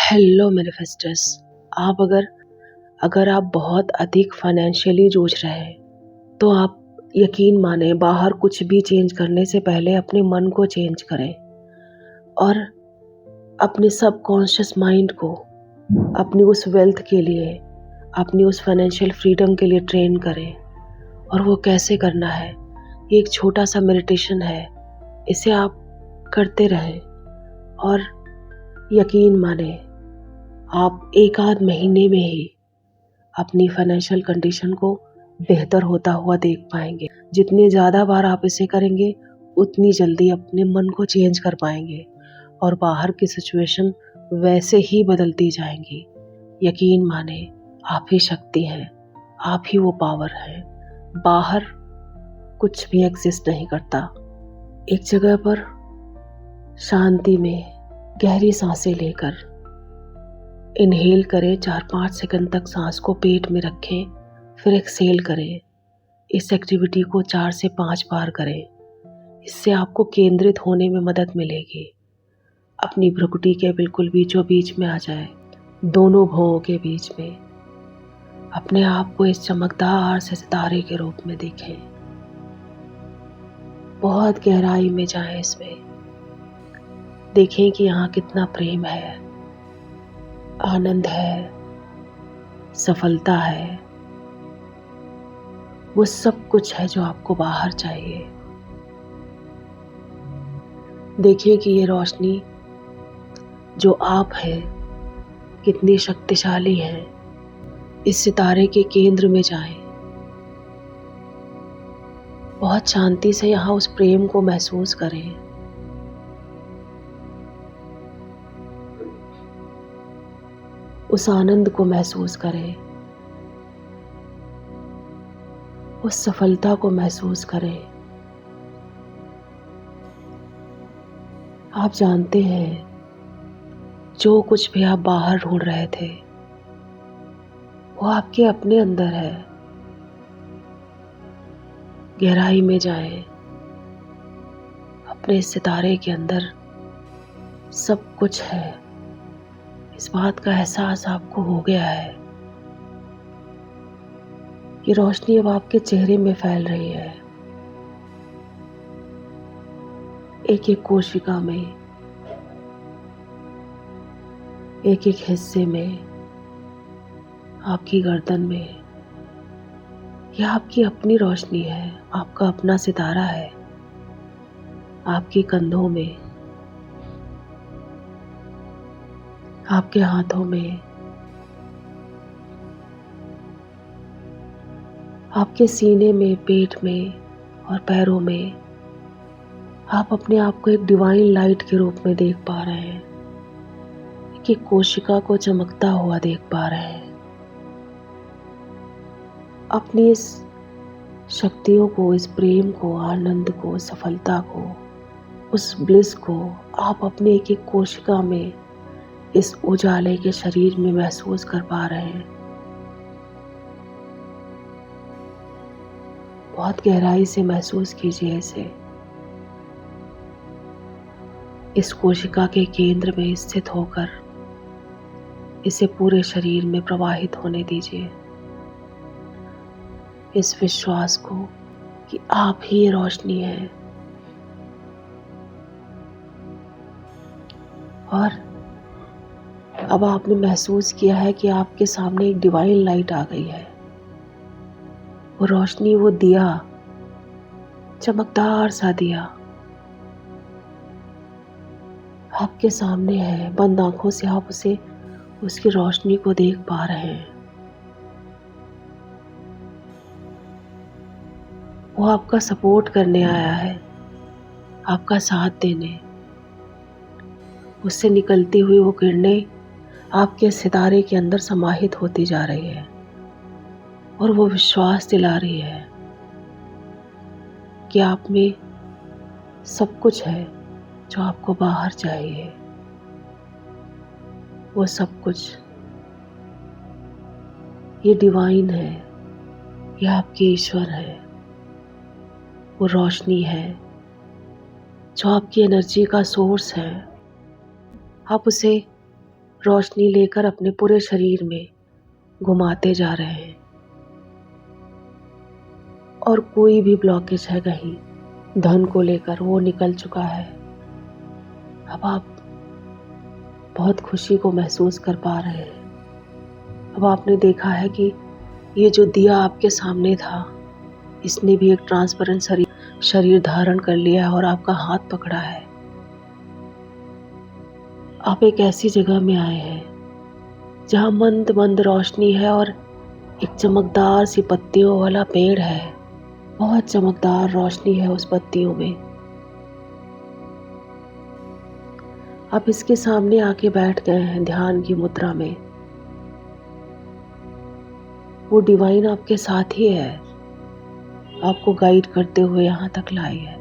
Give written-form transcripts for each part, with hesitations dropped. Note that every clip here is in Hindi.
हेलो मैनिफेस्टर्स। आप अगर अगर आप बहुत अधिक फाइनेंशियली जूझ रहे हैं तो आप यकीन माने बाहर कुछ भी चेंज करने से पहले अपने मन को चेंज करें और अपने सबकॉन्शियस माइंड को अपनी उस वेल्थ के लिए, अपनी उस फाइनेंशियल फ्रीडम के लिए ट्रेन करें। और वो कैसे करना है, ये एक छोटा सा मेडिटेशन है। इसे आप करते रहें और यकीन माने आप एक आध महीने में ही अपनी फाइनेंशियल कंडीशन को बेहतर होता हुआ देख पाएंगे। जितने ज़्यादा बार आप इसे करेंगे उतनी जल्दी अपने मन को चेंज कर पाएंगे और बाहर की सिचुएशन वैसे ही बदलती जाएंगी। यकीन माने आप ही शक्ति हैं, आप ही वो पावर हैं। बाहर कुछ भी एग्जिस्ट नहीं करता। एक जगह पर शांति में गहरी सांसें लेकर इनहेल करें, 4-5 सेकंड तक सांस को पेट में रखें, फिर एक्सहेल करें। इस एक्टिविटी को 4 से 5 बार करें। इससे आपको केंद्रित होने में मदद मिलेगी। अपनी भ्रुकुटी के बिल्कुल बीचों बीच में आ जाए, दोनों भौं के बीच में अपने आप को इस चमकदार से सितारे के रूप में देखें। बहुत गहराई में जाएं इसमें। देखें कि यहाँ कितना प्रेम है, आनंद है, सफलता है। वो सब कुछ है जो आपको बाहर चाहिए। देखिए कि ये रोशनी जो आप हैं कितनी शक्तिशाली है। इस सितारे के केंद्र में जाएं। बहुत शांति से यहाँ उस प्रेम को महसूस करें। उस आनंद को महसूस करें। उस सफलता को महसूस करें। आप जानते हैं जो कुछ भी आप बाहर ढूंढ रहे थे वो आपके अपने अंदर है। गहराई में जाएं। अपने सितारे के अंदर सब कुछ है। इस बात का एहसास आपको हो गया है। ये रोशनी अब आपके चेहरे में फैल रही है। एक एक कोशिका में, एक एक हिस्से में, आपकी गर्दन में। यह आपकी अपनी रोशनी है, आपका अपना सितारा है। आपके कंधों में, आपके हाथों में, आपके सीने में, पेट में और पैरों में आप अपने आप को एक डिवाइन लाइट के रूप में देख पा रहे हैं। एक एक कोशिका को चमकता हुआ देख पा रहे हैं। अपनी इस शक्तियों को, इस प्रेम को, आनंद को, सफलता को, उस ब्लिस को आप अपने एक एक कोशिका में, इस उजाले के शरीर में महसूस कर पा रहे हैं। बहुत गहराई से महसूस कीजिए इसे। इस कोशिका के केंद्र में स्थित होकर इसे पूरे शरीर में प्रवाहित होने दीजिए। इस विश्वास को कि आप ही रोशनी हैं और अब आपने महसूस किया है कि आपके सामने एक डिवाइन लाइट आ गई है। वो रोशनी, वो दिया, चमकदार सा दिया आपके सामने है। बंद आंखों से आप उसकी रोशनी को देख पा रहे हैं। वो आपका सपोर्ट करने आया है, आपका साथ देने। उससे निकलती हुई वो किरणें आपके सितारे के अंदर समाहित होती जा रही है और वो विश्वास दिला रही है कि आप में सब कुछ है जो आपको बाहर चाहिए। वो सब कुछ ये डिवाइन है, ये आपके ईश्वर है। वो रोशनी है जो आपकी एनर्जी का सोर्स है। आप उसे रोशनी लेकर अपने पूरे शरीर में घुमाते जा रहे हैं और कोई भी ब्लॉकेज है कहीं धन को लेकर वो निकल चुका है। अब आप बहुत खुशी को महसूस कर पा रहे हैं। अब आपने देखा है कि ये जो दिया आपके सामने था, इसने भी एक ट्रांसपेरेंट शरीर धारण कर लिया है और आपका हाथ पकड़ा है। आप एक ऐसी जगह में आए हैं जहाँ मंद मंद रोशनी है और एक चमकदार सी पत्तियों वाला पेड़ है। बहुत चमकदार रोशनी है उस पत्तियों में। आप इसके सामने आके बैठ गए हैं ध्यान की मुद्रा में। वो डिवाइन आपके साथ ही है, आपको गाइड करते हुए यहाँ तक लाई है।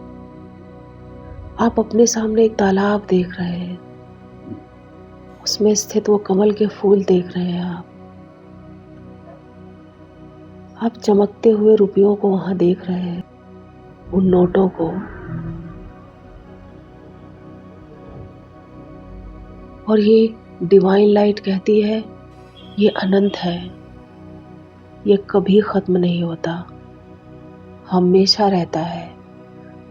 आप अपने सामने एक तालाब देख रहे हैं, उसमें स्थित वो कमल के फूल देख रहे हैं। आप चमकते हुए रुपयों को वहां देख रहे हैं, उन नोटों को। और ये डिवाइन लाइट कहती है ये अनंत है, ये कभी खत्म नहीं होता, हमेशा रहता है।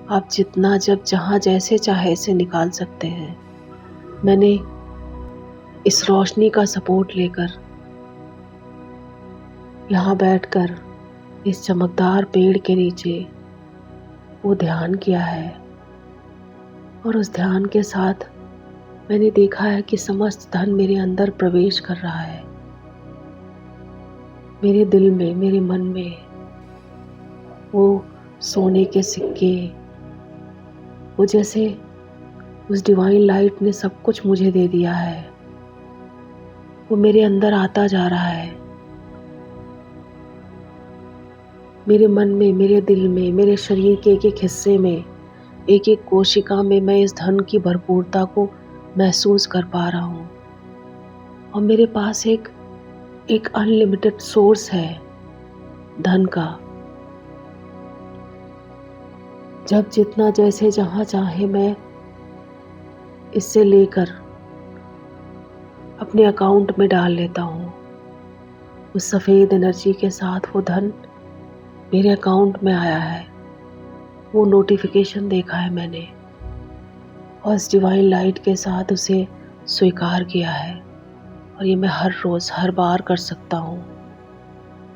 आप जितना जब जहां जैसे चाहे इसे निकाल सकते हैं। मैंने इस रोशनी का सपोर्ट लेकर यहाँ बैठकर इस चमकदार पेड़ के नीचे वो ध्यान किया है और उस ध्यान के साथ मैंने देखा है कि समस्त धन मेरे अंदर प्रवेश कर रहा है, मेरे दिल में, मेरे मन में। वो सोने के सिक्के, वो जैसे उस डिवाइन लाइट ने सब कुछ मुझे दे दिया है, वो मेरे अंदर आता जा रहा है। मेरे मन में, मेरे दिल में, मेरे शरीर के एक एक हिस्से में, एक एक कोशिका में मैं इस धन की भरपूरता को महसूस कर पा रहा हूँ। और मेरे पास एक अनलिमिटेड सोर्स है धन का। जब जितना जैसे जहाँ चाहे मैं इससे लेकर अपने अकाउंट में डाल लेता हूँ। उस सफ़ेद एनर्जी के साथ वो धन मेरे अकाउंट में आया है, वो नोटिफिकेशन देखा है मैंने और इस डिवाइन लाइट के साथ उसे स्वीकार किया है। और ये मैं हर रोज़, हर बार कर सकता हूँ,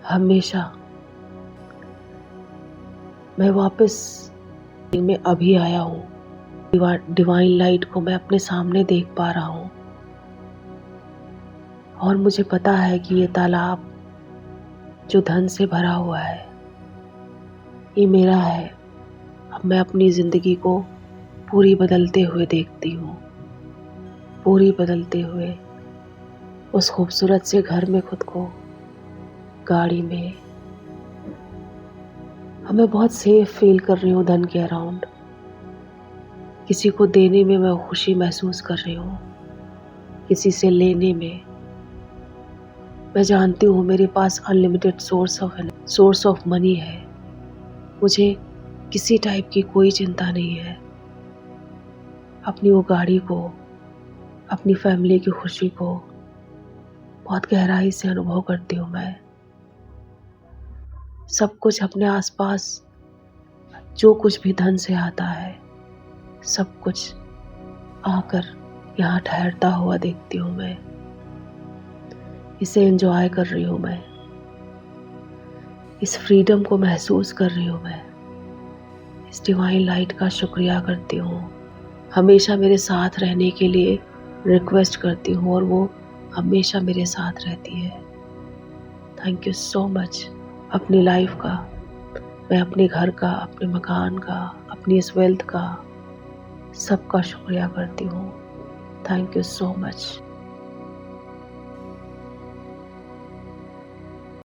हमेशा। मैं वापस में अभी आया हूँ, डिवाइन लाइट को मैं अपने सामने देख पा रहा हूँ और मुझे पता है कि ये तालाब जो धन से भरा हुआ है ये मेरा है। अब मैं अपनी ज़िंदगी को पूरी बदलते हुए देखती हूँ, पूरी बदलते हुए उस खूबसूरत से घर में खुद को, गाड़ी में। अब मैं बहुत सेफ फील कर रही हूँ धन के अराउंड। किसी को देने में मैं खुशी महसूस कर रही हूँ, किसी से लेने में। मैं जानती हूँ मेरे पास अनलिमिटेड सोर्स ऑफ मनी है। मुझे किसी टाइप की कोई चिंता नहीं है। अपनी वो गाड़ी को, अपनी फैमिली की खुशी को बहुत गहराई से अनुभव करती हूँ मैं। सब कुछ अपने आसपास जो कुछ भी धन से आता है, सब कुछ आकर यहाँ ठहरता हुआ देखती हूँ मैं। इसे एंजॉय कर रही हूँ मैं, इस फ्रीडम को महसूस कर रही हूँ मैं। इस डिवाइन लाइट का शुक्रिया करती हूँ, हमेशा मेरे साथ रहने के लिए रिक्वेस्ट करती हूँ और वो हमेशा मेरे साथ रहती है। थैंक यू सो मच अपनी लाइफ का। मैं अपने घर का, अपने मकान का, अपनी इस वेल्थ का, सबका शुक्रिया करती हूँ। Thank you so much.